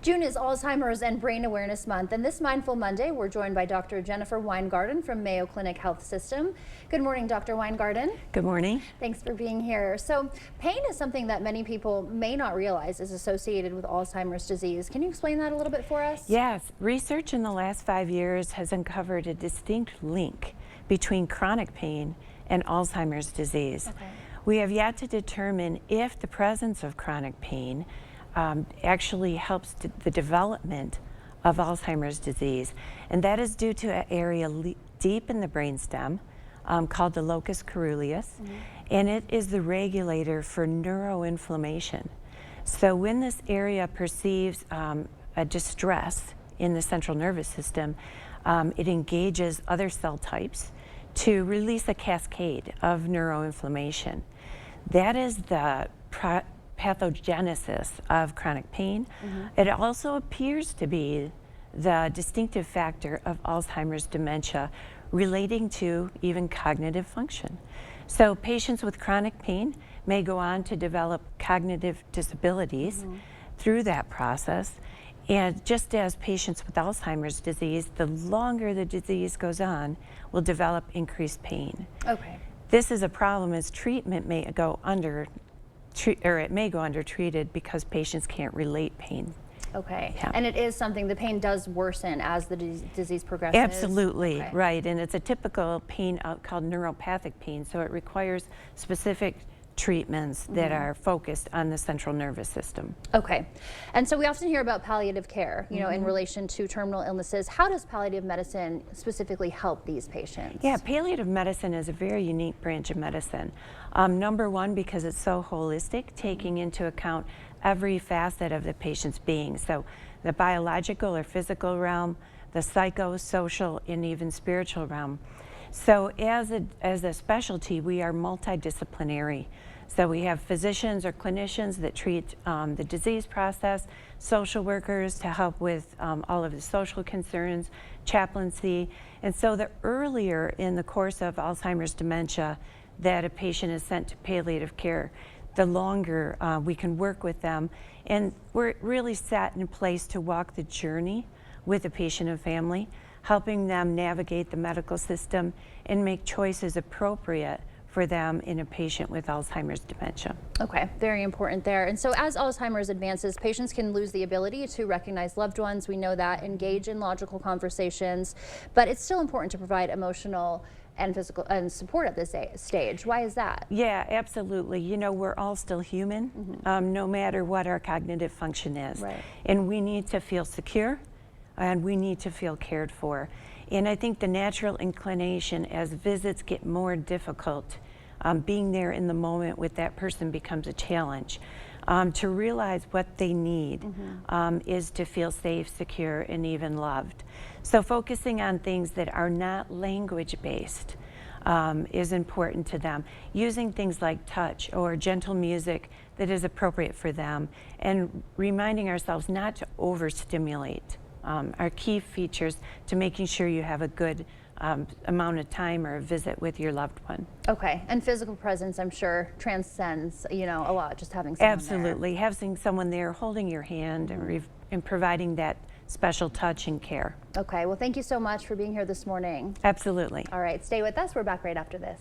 June is Alzheimer's and Brain Awareness Month, and this Mindful Monday, we're joined by Dr. Jennifer Weingarten from Mayo Clinic Health System. Good morning, Dr. Weingarten. Good morning. Thanks for being here. So, pain is something that many people may not realize is associated with Alzheimer's disease. Can you explain that a little bit for us? Yes, research in the last 5 years has uncovered a distinct link between chronic pain and Alzheimer's disease. Okay. We have yet to determine if the presence of chronic pain actually helps the development of Alzheimer's disease, and that is due to an area deep in the brainstem called the locus coeruleus, and it is the regulator for neuroinflammation. So when this area perceives a distress in the central nervous system, it engages other cell types to release a cascade of neuroinflammation. That is the pathogenesis of chronic pain. It also appears to be the distinctive factor of Alzheimer's dementia relating to even cognitive function. So patients with chronic pain may go on to develop cognitive disabilities through that process. And just as patients with Alzheimer's disease, the longer the disease goes on, will develop increased pain. Okay. This is a problem as treatment may go undertreated because patients can't relate pain. Okay. Yeah. And it is something, the pain does worsen as the disease progresses? Absolutely, Okay. right. And it's a typical pain called neuropathic pain, so it requires specific treatments that are focused on the central nervous system. Okay. And so we often hear about palliative care, you know, in relation to terminal illnesses. How does palliative medicine specifically help these patients? Yeah, palliative medicine is a very unique branch of medicine. Number one, because it's so holistic, taking into account every facet of the patient's being. So the biological or physical realm, the psychosocial, and even spiritual realm. So as a specialty, we are multidisciplinary. So we have physicians or clinicians that treat the disease process, social workers to help with all of the social concerns, chaplaincy. And so the earlier in the course of Alzheimer's dementia that a patient is sent to palliative care, the longer we can work with them. And we're really set in place to walk the journey with the patient and family, helping them navigate the medical system and make choices appropriate for them in a patient with Alzheimer's dementia. Okay, very important there. And so as Alzheimer's advances, patients can lose the ability to recognize loved ones. We know that, engage in logical conversations, but it's still important to provide emotional and physical and support at this stage. Why is that? Yeah, absolutely. You know, we're all still human, no matter what our cognitive function is. Right. And we need to feel secure, and we need to feel cared for. And I think the natural inclination as visits get more difficult, being there in the moment with that person becomes a challenge. To realize what they need is to feel safe, secure, and even loved. So focusing on things that are not language-based is important to them. Using things like touch or gentle music that is appropriate for them, and reminding ourselves not to overstimulate are key features to making sure you have a good amount of time or a visit with your loved one. Okay, and physical presence, I'm sure, transcends, you know, a lot, just having someone Absolutely. there. Having someone there holding your hand and providing that special touch and care. Okay, well, thank you so much for being here this morning. Absolutely. All right, stay with us. We're back right after this.